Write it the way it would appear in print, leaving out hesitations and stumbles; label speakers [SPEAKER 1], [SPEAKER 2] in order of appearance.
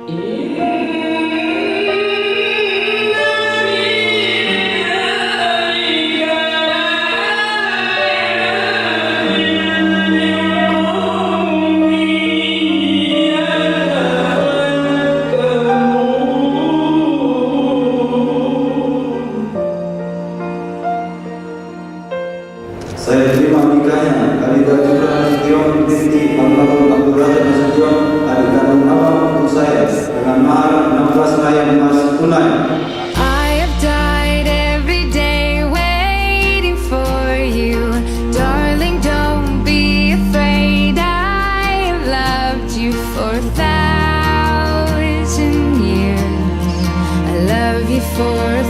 [SPEAKER 1] Saya terima nikahnya Chalida binti Abdullah adik kandung abang untuk saya dengan mahar 16 layang emas tunai.
[SPEAKER 2] I have died every day waiting for you, darling. Don't be afraid. I have loved you for 1,000 years. I love you for